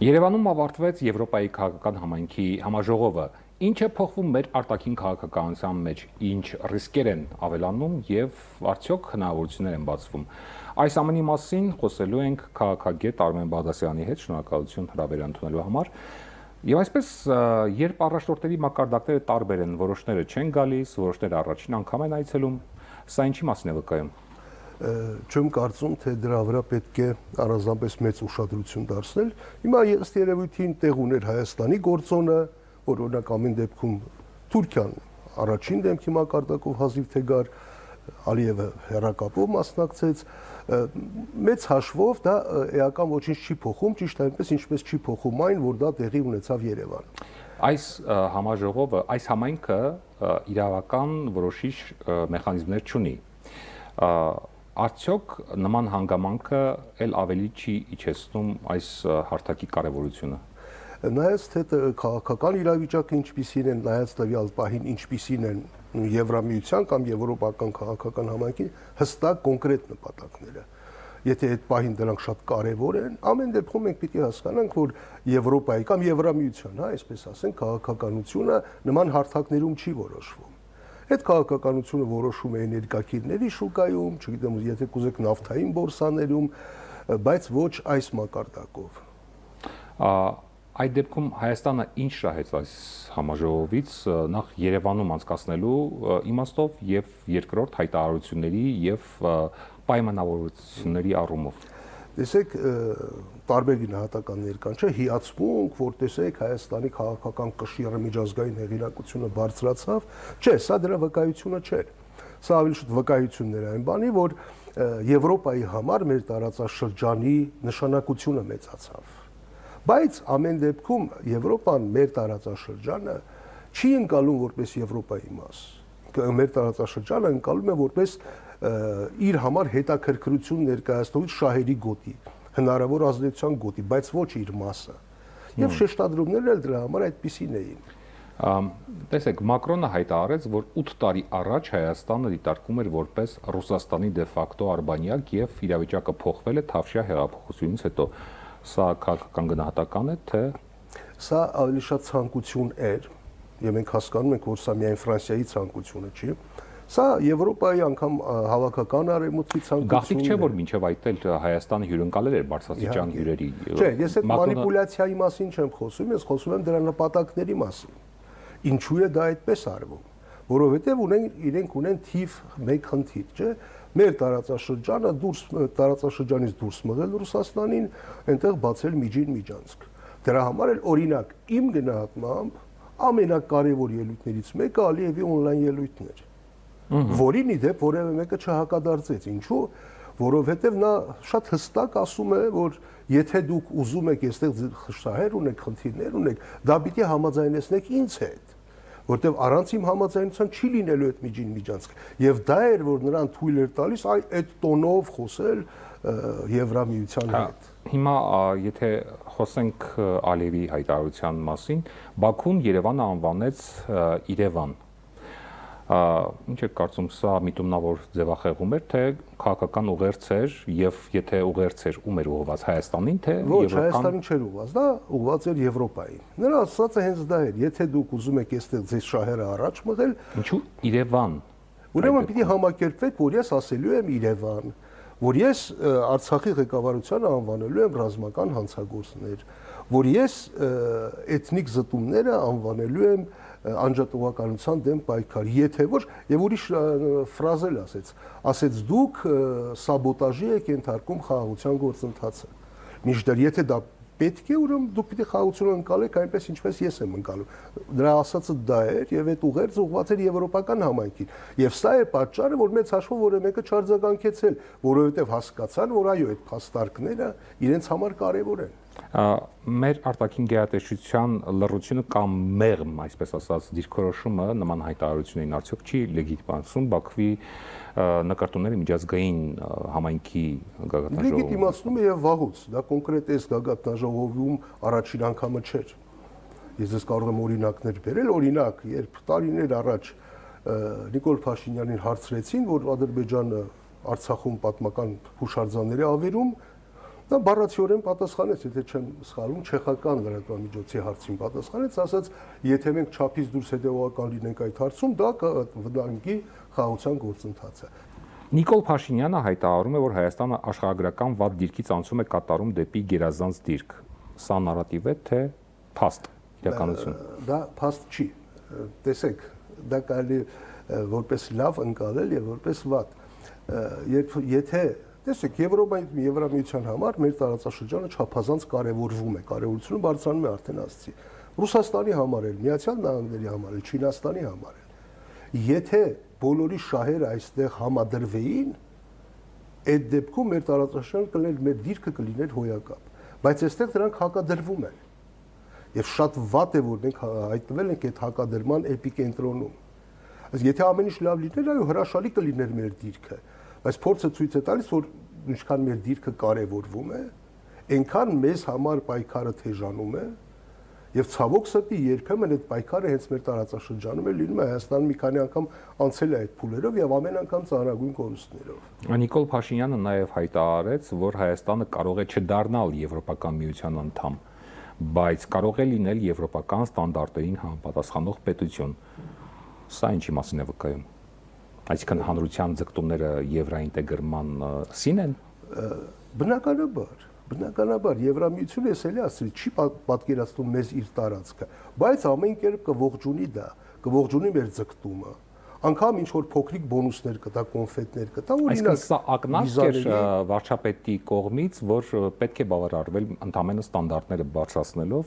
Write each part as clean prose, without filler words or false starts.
Երևանում ավարտվեց Եվրոպայի քաղաքական համայնքի համաժողովը։ Ինչ է փոխվում մեր արտաքին քաղաքականության մեջ, ինչ ռիսկեր են ավելանում եւ արդյոք հնարավորություններ են բացվում։ Այս ամենի մասին խոսելու ենք քաղաքագետ Արմեն Բաղդասարյանի հետ, շնորհակալություն հրավեր ընդունելու համար։ Եվ այսպես, երբ առաջնորդների մակարդակները տարբեր են, որոշները չեն գալիս, որոշները առաջին անգամ են այցելում, սա ինչի մասին է վկայում։ Չեմ կարծում, թե դրա վրա պետք է առանձնապես մեծ ուշադրություն դարձնել։ Հիմա ըստ երևույթին տեղ ուներ Հայաստանի գործոնը, որ օրինակ ամեն դեպքում Թուրքիան առաջին դեմքի մակարդակով հազիվ թե գար, Ալիևը հեռակապով մասնակցեց, մեծ հաշվով դա էական ոչինչ չի փոխում, ճիշտ այնպես ինչպես չի փոխում այն, որ դա տեղի ունեցավ Երևանում։ Այս համաժողովը, այս համայնքը իրավական որոշիչ մեխանիզմներ չունի։ Արդյոք նման հանգամանքը ել ավելի չի իջեցնում այս հարթակի կարևորությունը։ Նայած թե քաղաքական իրավիճակը ինչպիսին են, նայած տվյալ պահին ինչպիսին են Եվրամիության կամ եվրոպական քաղաքական համայնքի հստակ կոնկրետ նպատակները։ Եթե այդ պահին դրանք շատ կարևոր են, ամեն դեպքում մենք պիտի հասկանանք, որ Եվրոպայի կամ Եվրամիության, այսպես ասենք, քաղաքականությունը նման հարթակներում չի որոշվում։ Այդ քաղաքականությունը որոշում է ներկայքիրների շուկայում, չգիտեմ, եթե կուզեք նավթային բորսաներում, բայց ոչ այս մակարդակով։ Այդ դեպքում Հայաստանը ինչ շահեց այս համաժողովից, նախ Երևանում անցկացնելու իմաստով եւ երկրորդ հայտարարությունների եւ պայմանավորվածությունների առումով։ Տեսեք, տարբեր գնահատականներ կան, չէ՞, հիացմունք, որ տեսեք Հայաստանի քաղաքական կշիռը միջազգային հեղինակությունը բարձրացավ, չէ, սա դրա վկայությունը չէր։ Սա ավելի շուտ վկայություններ այն բանի, որ Եվրոպայի համար մեր տարածաշրջանի նշանակությունը մեծացավ։ Բայց ամեն դեպքում Եվրոպան մեր տարածաշրջանը չի ընկալում որպես Եվրոպայի մաս։ Մեր տարածաշրջանը ընկալում է որպես իր համար հետաքրքրություն ներկայացնող շահերի գոտի, հնարավոր ազդեցության գոտի, բայց ոչ իր մասը։ Եվ շեշտադրումներն էլ դրա համար այդպիսին էին։ Տեսեք, Մակրոնը հայտարարեց, որ 8 տարի առաջ Հայաստանը դիտարկում էր որպես Ռուսաստանի դե ֆակտո արբանյակ եւ իրավիճակը փոխվել է Թավշյա հեղափոխությունից հետո։ Սա քաղաքական գնահատական է, թե սա ավելի շատ ցանկություն էր, եւ մենք հասկանում ենք, որ սա միայն Ֆրանսիայի ցանկությունը չի։ Սա Եվրոպայի անգամ հավաքական արևմուտքի ցանկությունն է։ Գաղտնիք չէ, որ մինչև այդտեղ Հայաստանը հյուրընկալել էր բարձրաստիճան հյուրերի։ Չէ, ես այդ մանիպուլյացիայի մասին չեմ խոսում, ես խոսում եմ դրա նպատակների մասին։ Ինչու է դա այդպես արվում, որովհետև իրենք ունեն թիվ 1 խնդիր, չէ՞։ Մեր տարածաշրջանից դուրս մղել Ռուսաստանին, այնտեղ բացել միջին միջանցք։ Դրա համար էլ օրինակ իմ գնահատմամբ ամենակարևոր ելույթներից մեկը Ալիևի օնլայն ելույթն էր, որին ի դեպ որևէ մեկը չհակադարձեց։ Ինչու՞, որովհետև նա շատ հստակ ասում է, որ եթե դուք ուզում եք այստեղ շահեր ունեք, խնդիրներ ունեք, դա պիտի համաձայնեցնեք ինձ հետ, որտեղ առանց իմ համաձայնության չի լինելու այդ միջին միջանցք։ Եվ դա էր, որ նրան թույլ էր տալիս այդ տոնով խոսել Եվրամիության հետ։ Հիմա եթե խոսենք Ալիևի հայտարարության մասին, Բաքուն Երևանը անվանեց Իրևան։ Ինչ եք կարծում, սա միտումնավոր ձևախեղում էր, թե քաղաքական ուղերձ էր, եւ եթե ուղերձ էր, ում էր ուղղված Հայաստանին, թե Ոչ, Հայաստանին չէր ուղղված, դա ուղղված էր Եվրոպային։ Նրա ասածը հենց դա էր, եթե դուք ուզում եք այստեղ ձեր շահերը առաջ մղել, ինչու Երևան։ Ուրեմն պիտի համակերպվեք, որ ես ասելու եմ Երևան, որ ես Արցախի ղեկավարությանը անվանելու եմ ռազմական հանցագործներ, որ ես էթնիկ զտումները անվանելու եմ անջատողականության դեմ պայքար, եթե ոչ, եւ ուրիշ ֆրազել ասեց դուք սաբոտաժի եք ենթարկում խաղաղության գործընթացը։ Մինչդեռ եթե դա պետք է, ուրեմն դուք պիտի խաղաղությունը ընկալեք այնպես ինչպես ես եմ ընկալում։ Դրա ասածը դա էր եւ այդ ուղերձը ուղղված էր եվրոպական համայնքին։ Եվ սա է պատճառը, որ մեծ հաշվով որևէ մեկը չարձագանքեցել, որովհետեւ հասկացան, որ այո, այդ փաստարկները իրենց համար կարեւոր են։ Մեր արտաքին գերատեսչության լռությունը կամ մեղմ, այսպես ասած, դիրքորոշումը նման հայտարարություններին արդյոք չի լեգիտիմացնում Բաքվի նկարտումների միջազգային համայնքի գագաթնաժողովում։ Լեգիտիմացնում է եւ վաղուց, դա կոնկրետ այս գագաթնաժողովում առաջին անգամը չէր։ Ես ես կարող եմ օրինակներ բերել, օրինակ, երբ տարիներ առաջ Նիկոլ Փաշինյանին հարցրեցին, որ Ադրբեջանը Արցախում պատմական հուշարձաններ է ավերում, Նա բառացիորեն պատասխանեց, եթե չեմ սխալվում, չեխական լրատվամիջոցի հարցին պատասխանեց, ասաց, եթե մենք չափից դուրս հետևողական լինենք այդ հարցում, դա կվտանգի խաղաղության գործընթացը։ Նիկոլ Փաշինյանը հայտարարում է, որ Հայաստանը աշխարհագրական վատ դիրքից անցում է կատարում դեպի գերազանց դիրք։ Սա նարատիվ է, թե փաստ, իրականություն։ Դա փաստ չի։ Տեսեք, դա կարելի որպես լավ ընկալել եւ որպես վատ։ Եթե տեսեք, Եվրամիության համար մեր տարածաշրջանը չափազանց կարևորվում է, կարևորությունը բարձրանում է արդեն ասացի։ Ռուսաստանի համար էլ, Միացյալ Նահանգների համար էլ, Չինաստանի համար էլ։ Եթե բոլորի շահերը այստեղ համադրվեին, այդ դեպքում մեր տարածաշրջանը կլիներ, մեր դիրքը կլիներ հոյակապ։ Բայց այստեղ դրանք հակադրվում են։ Եվ շատ վատ է, որ մենք հայտնվել ենք այդ հակադրման էպիկենտրոնում։ Եթե ամեն ինչ լավ լիներ, այո, հրաշալի կլիներ մեր դիրքը, բայց փորձը ցույց է տալիս, որ ինչքան մեր դիրքը կարևորվում է, այնքան մեզ համար պայքարը թեժանում է, եւ ցավոք սրտի երբեմն այդ պայքարը հենց մեր տարածաշրջանում է լինում, Հայաստանը մի քանի անգամ անցել է այդ փուլերով եւ ամեն անգամ ծանրագույն կորուստներով։ Նիկոլ Փաշինյանը նաեւ հայտարարեց, որ Հայաստանը կարող է չդառնալ Եվրոպական միության անդամ, բայց կարող է լինել եվրոպական ստանդարտերին համապատասխանող պետություն։ Սա ինչի մասին է վկայում։ Այսինքն հանրության ձգտումները եվրոինտեգրման սին են։ Բնականաբար Եվրամիությունը ես էլի ասել, չի պատկերացնում մեզ իր տարածքը, բայց ամեն կերպ կողջունի դա, կողջունի մեր ձգտումը։ Անկամ ինչ որ փոքրիկ բոնուսներ կտա, կոնֆետներ կտա, օրինակ սա ակնարկ է վարչապետի կողմից, որ պետք է բավարարվել ընդամենը ստանդարտները բարձրացնելով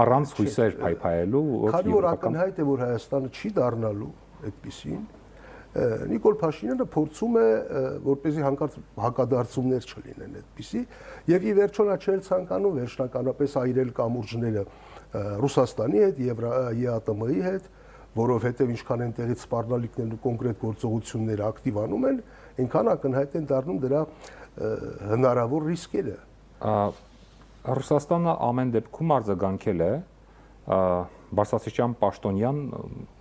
առանց հույսեր փայփայելու, քանի որ ակնհայտ է, որ Հայաստանը չի դառնալու այդպիսին, Նիկոլ Փաշինյանը փորձում է, որպեսզի հանկարծ հակադարձումներ չլինեն այդպիսի, եւ ի վերջո նա չէր ցանկանում վերջնականապես այրել կամուրջները Ռուսաստանի հետ եւ ԵԱՏՄ-ի հետ, որովհետեւ ինչքան այնտեղից սպառնալիքներն ու կոնկրետ գործողությունները ակտիվանում են, այնքան ակնհայտ են դառնում դրա հնարավոր ռիսկերը։ Ռուսաստանը ամեն դեպքում արձագանքել է Բարսասիչյան պաշտոնյան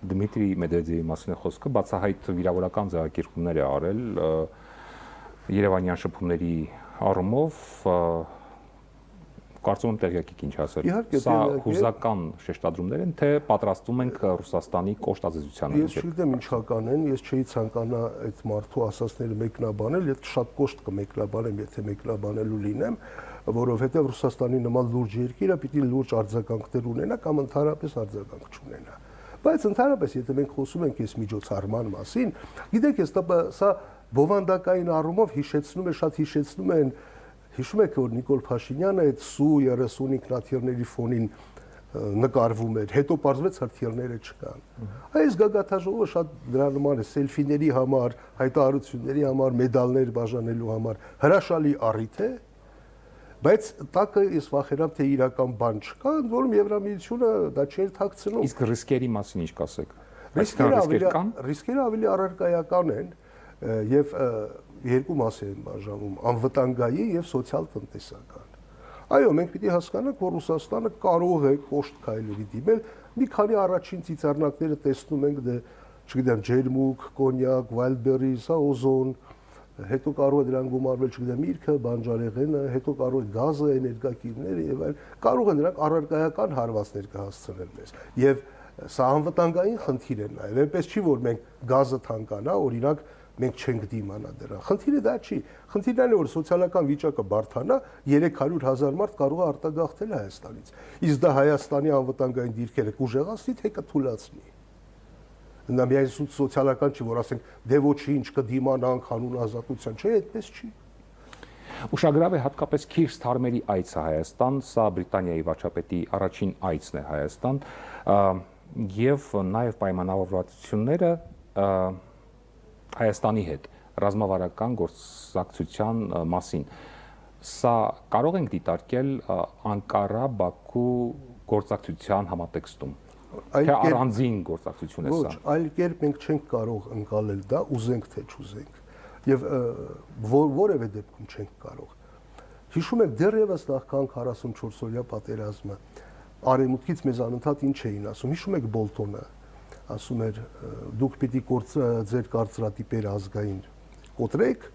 Դմիտրի Մեդվեդևի մասին խոսքը բացահայտ վիրավորական ձեռակերպումներ է արել Երևանյան շփումների առումով, կարծում եմ տեղյակ եք ինչ ասել։ Սա հուզական շեշտադրումներ են, թե պատրաստվում ենք Ռուսաստանի կոշտ ազդեցությանը։ Ես չգիտեմ ինչական են, ես չէի ցանկանա այդ մարդու ասածները մեկնաբանել, եթե շատ կոշտ կմեկնաբանեմ, եթե մեկնաբանելու լինեմ, որովհետև Ռուսաստանի նման լուրջ երկիրը պիտի լուրջ արձագանքներ ունենա կամ ընդհանրապես արձագանք չունենա։ Բայց ընդհանրապես եթե մենք խոսում ենք այս միջոցառման մասին, գիտեք, սա բովանդակային առումով շատ հիշեցնում են, հիշում եք, որ Նիկոլ Փաշինյանը այդ Սու-30 ինքնաթիռների ֆոնին նկարվում էր, հետո պարզվեց հրթիռները չկան։ Այս գագաթաժողովը շատ դրա նման է, սելֆիների համար, հայտարարությունների համար, մեդալներ բաժանելու համար հրաշալի առիթ է, բայց տակը ես վախենամ, թե իրական բան չկա, ընդ որում Եվրամիությունը դա չէր թաքցնում։ Իսկ ռիսկերի մասին ինչ կասեք։ Ռիսկերը ավելի առարկայական են եւ երկու մասի են բաժանվում՝ անվտանգային եւ սոցիալ-տնտեսական։ Այո, մենք պիտի հասկանանք, որ Ռուսաստանը կարող է կոշտ քայլերի դիմել, մի քանի առաջին ծիծեռնակները տեսնում ենք, չգիտեմ, ջերմուկ, կոնյակ, վայլդբերի, սա օզոն, հետո կարող է դրան գումարվել, չգիտեմ, իրքը, բանջարեղենը, հետո կարող է գազը, էներգակիրները եւ այլն, կարող են նրանք առարկայական հարվածներ կհասցնել մեզ։ Եվ սա անվտանգային խնդիր է նաեւ, այնպես չի, որ մենք գազը թանկանա, օրինակ մենք չենք դիմանա դրան։ Խնդիրը դա չի։ Խնդիրն այն է, որ սոցիալական վիճակը բարդանա, 300,000 մարդ կարող է արտագաղթել Հայաստանից։ Իսկ դա Հայաստանի անվտանգային դիրքերը կուժեղացնի, թե կթուլացնի։ Նա միայն սոցիալական չի, որ ասենք դե ոչինչ կդիմանանք հանուն ազատության, չէ, այդպես չի։ Ուշագրավ է հատկապես Քիր Սթարմերի այցը Հայաստան, սա Բրիտանիայի վարչապետի առաջին այցն է Հայաստան, եւ նաեւ պայմանավորվածությունները Հայաստանի հետ ռազմավարական գործակցության մասին։ Սա կարող ենք դիտարկել Անկարա-Բաքու գործակցության համատեքստում։ Թե առանձին գործակցություն է սա։ Ոչ, այլ կերպ մենք չենք կարող ընկալել դա, ուզենք թե չուզենք։ Եվ որևէ դեպքում չենք կարող։ Հիշում եք դեռևս նախքան 44-օրյա պատերազմը արևմուտքից մեզ անընդհատ ինչ էին ասում։ Հիշում եք Բոլտոնը ասում էր դուք պիտի ձեր կարծրատիպերը ազգային կոտրեք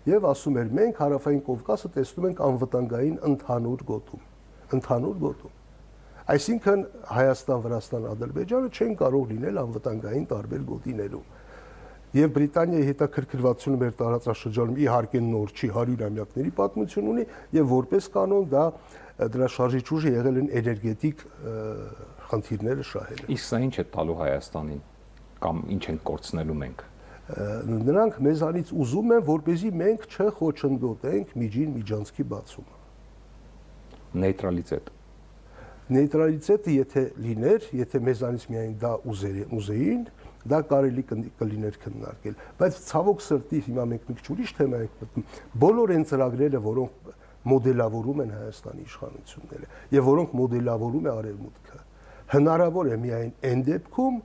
եւ ասում էր մենք հարավային Կովկասը տեսնում ենք անվտանգային ընդհանուր գոտում։ Այսինքն Հայաստան, Վրաստան, Ադրբեջանը չեն կարող լինել անվտանգային տարբեր գոտիներում։ Եվ Բրիտանիայի հետաքրքրվածությունը մեր տարածաշրջանում իհարկե նոր չի, 100-ամյակների պատմություն ունի եւ որպես կանոն դա դրա շարժիչ ուժը եղել են էներգետիկ խնդիրները շահելը։ Իսկ սա ինչ է տալու Հայաստանին կամ ինչ են կորցնելու մենք։ Նրանք մեզանից ուզում են, որպեսզի մենք չխոչընդոտենք միջին միջանցքի բացումը։ Նեյտրալիտետը եթե լիներ, եթե մեզանից միայն դա ուզեին, դա կարելի կլիներ քննարկել, բայց ցավոք սրտի հիմա մենք մի քիչ ուրիշ թեմա ենք մտնում։ Բոլոր այն ծրագրերը, որոնք մոդելավորում են Հայաստանի իշխանությունները եւ որոնք մոդելավորում է Արևմուտքը, հնարավոր է միայն այն դեպքում,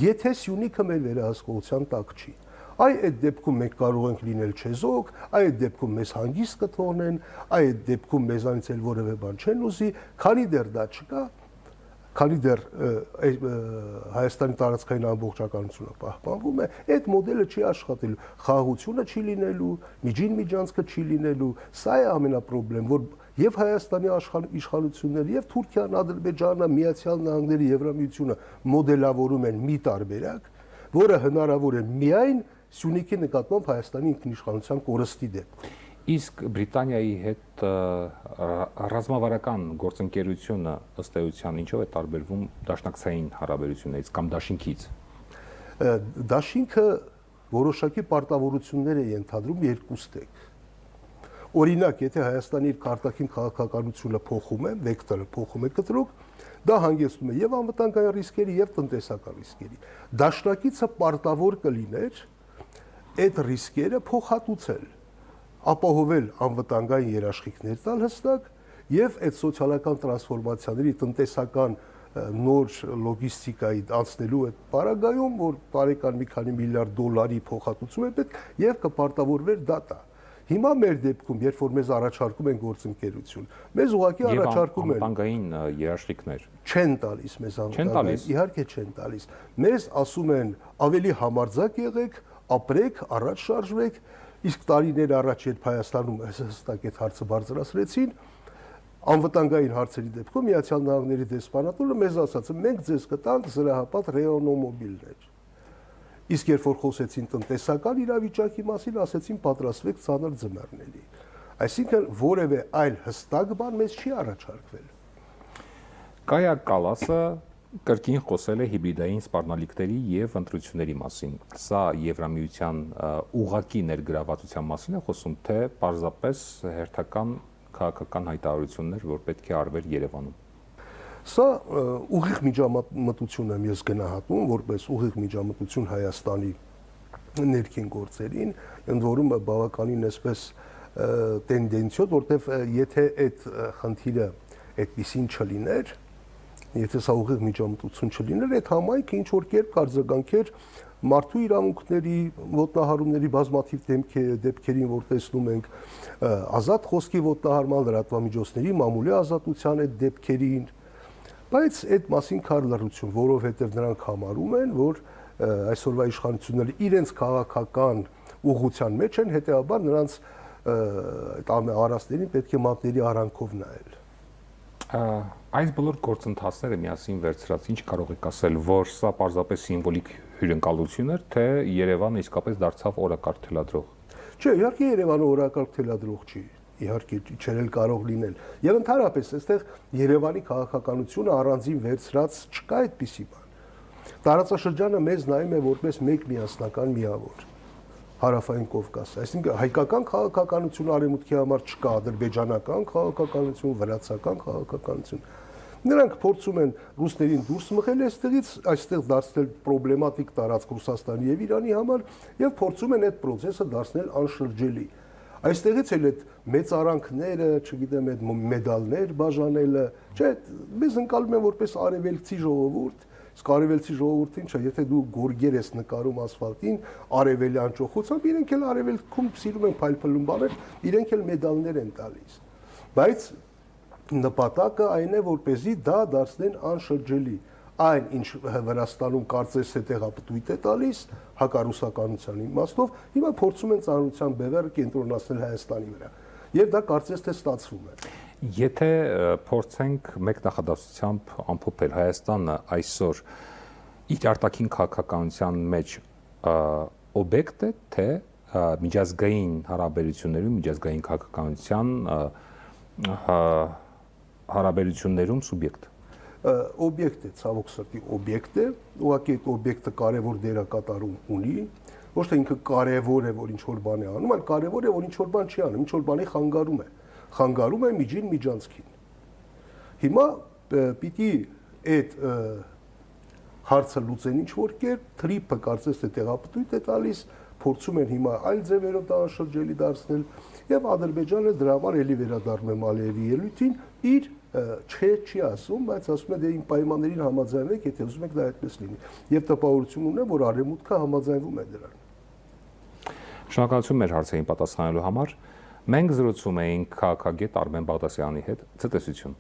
եթե Սյունիքը մեր վերահսկողության տակ չի։ Այդ դեպքում մենք կարող ենք լինել չեզոք, այդ դեպքում մեզ հանգիստ կթողնեն, այդ դեպքում մեզանից էլ որևէ բան չեն ուզի, քանի դեռ դա չկա, քանի դեռ Հայաստանի տարածքային ամբողջականությունը պահպանվում է, այդ մոդելը չի աշխատելու, խաղաղությունը չի լինելու, միջին միջանցքը չի լինելու, սա է ամենապրոբլեմ, որ եւ Հայաստանի իշխանությունները եւ Թուրքիան, Ադրբեջանը, Միացյալ Նահանգները, Եվրամիությունը մոդելավորում են մի տարբերակ, որը հնարավոր է միայն Սյունիքի նկատմամբ Հայաստանի ինքնիշխանության կորստի դեպքում։ Իսկ Բրիտանիայի հետ ռազմավարական գործընկերությունը ըստ էության ինչով է տարբերվում դաշնակցային հարաբերություններից կամ դաշինքից։ Դաշինքը որոշակի պարտավորություններ է ենթադրում երկուստեք։ Օրինակ, եթե Հայաստանի իր արտաքին քաղաքականությունը փոխում է, վեկտորը փոխում է կտրուկ, դա հանգեցնում է եւ անվտանգային ռիսկերի եւ տնտեսական ռիսկերի։ Դաշնակիցը պարտավոր կլիներ այդ ռիսկերը փոխհատուցել, ապահովել անվտանգային երաշխիքներ տալ հստակ եւ այդ սոցիալական տրանսֆորմացիաների տնտեսական նոր լոգիստիկայի անցնելու այդ պարագայում, որ տարեկան մի քանի միլիարդ դոլարի փոխհատուցում է պետք եւ կպարտավորվեր դատա։ Հիմա մեր դեպքում, երբ որ մեզ առաջարկում են գործընկերություն, մեզ ուղղակի առաջարկում են անվտանգային երաշխիքներ չեն տալիս մեզ անվտանգային, իհարկե չեն տալիս։ Մեզ ասում են ավելի համարձակ եղեք, ապրեք, առաջ շարժվեք, իսկ տարիներ առաջ երբ Հայաստանում հստակ այդ հարցը բարձրացրեցին, անվտանգային հարցերի դեպքում Միացյալ Նահանգների դեսպանատունը մեզ ասաց, մենք ձեզ կտանք զրահապատ ռեոնոմոբիլներ։ Իսկ երբ որ խոսեցին տնտեսական իրավիճակի մասին, ասեցին պատրաստվեք ցաներ ձմեռների։ Այսինքն որևէ այլ հստակ բան մեզ չի առաջարկվել։ Կայա Կալասը կրկին խոսել է հիբրիդային սպառնալիքների եւ ընտրությունների մասին։ Սա Եվրամիության ուղղակի ներգրավվածության մասին է խոսում, թե պարզապես հերթական քաղաքական հայտարարություններ, որ պետք է արվեր Երևանում։ Սա ուղիղ միջամտություն եմ ես գնահատում, որպես ուղիղ միջամտություն Հայաստանի ներքին գործերին, ընդ որում բավականին այսպես տենդենցիոզ, որտեվ եթե այդ խնդիրը այդպեսին չլիներ, եթե սա ուղիղ միջամտություն չլիներ, այդ համայնքը ինչ որ կերպ կարձագանքեր մարդու իրավունքների ոտնահարումների բազմաթիվ դեպքերին, որ տեսնում ենք, ազատ խոսքի ոտնահարման, լրատվամիջոցների մամուլի ազատության այդ դեպքերին, բայց այդ մասին կար լռություն, որովհետև նրանք համարում են, որ այսօրվա իշխանությունները իրենց քաղաքական ուղղության մեջ են, հետեւաբար նրանց այդ արարածներին պետք է մատների արանքով նայել։ Այս բոլոր գործընթացները միասին վերցրած ինչ կարող եք ասել, որ սա պարզապես սիմվոլիկ հյուրընկալություն էր, թե Երևանը իսկապես դարձավ օրակարգ թելադրող։ Չէ, իհարկե Երևանը օրակարգ թելադրող չի, իհարկե չերել կարող լինել։ Եվ ընդհանրապես այստեղ Երևանի քաղաքականությունը առանձին վերցրած չկա այդպիսի բան։ Տարածաշրջանը մեզ նայում է որպես մեկ միասնական միավոր։ Հարավային Կովկասը, այսինքն հայկական քաղաքականություն արևմուտքի համար չկա, ադրբեջանական քաղաքականություն, վրացական քաղաքականություն։ Նրանք փորձում են ռուսներին դուրս մղել այստեղ դարձնել պրոբլեմատիկ տարածք Ռուսաստանի եւ Իրանի համար եւ փորձում են այդ process-ը դարձնել անշրջելի։ Այստեղից էլ այդ մեծարանքները, չգիտեմ, այդ մեդալներ բաժանելը, չէ, մեզ ընկալում են որպես արևելքցի ժողովուրդ, իսկ արևելցի ժողովուրդին, չէ, եթե դու գորգեր ես նկարում ասֆալտին, արևելյան ճոխությամբ, իրենք էլ արևելքում սիրում են փայլփլում բաներ, իրենք էլ մեդալներ են տալիս։ Բայց նպատակը այն է, որպեսզի դա դարձնեն անշրջելի։ այն ինչ Վրաստանում կարծես թե տեղապտույտ է տալիս հակառուսականության իմաստով, հիմա փորձում են ծանրության բևեռը կենտրոնացնել Հայաստանի վրա։ Եվ դա կարծես թե ստացվում է։ Եթե փորձենք մեկ նախադասությամբ ամփոփել, Հայաստանը այսօր իր արտաքին քաղաքականության մեջ օբյեկտ է, թե միջազգային հարաբերություններում, միջազգային քաղաքականության հարաբերություններում սուբյեկտ։ Օբյեկտ է, ցավոք սրտի օբյեկտ է, ուղղակի այդ օբյեկտը կարևոր դերակատարում ունի, ոչ թե ինքը կարևոր է, որ ինչ որ բան է անում, այլ կարևոր է, որ ինչ որ բան չի անում, ինչ որ բանի խանգարում է միջին միջանցքին։ Հիմա պիտի այդ հարցը լուծեն ինչ որ կերպ, թրիփը կարծես թե տեղապտույտ է տալիս, փորձում են հիմա այլ ձևերով դա անշրջելի դարձնել, եւ Ադրբեջանը դրա համար էլի վերադառնում է Մալիևի ելույթին, իր չի ասում, բայց ասում է դե իմ պայմաններին համաձայնվեք, եթե ուզում եք դա այդպես լինի։ Եվ տպավորություն ունեմ, որ Արևմուտքը համաձայնվում է դրան։ Շնորհակալություն մեր հարցերին պատասխանելու համար։ Մենք զրուցում էինք քաղաքագետ Արմեն Բաղդասարյանի հետ։ Ցտեսություն։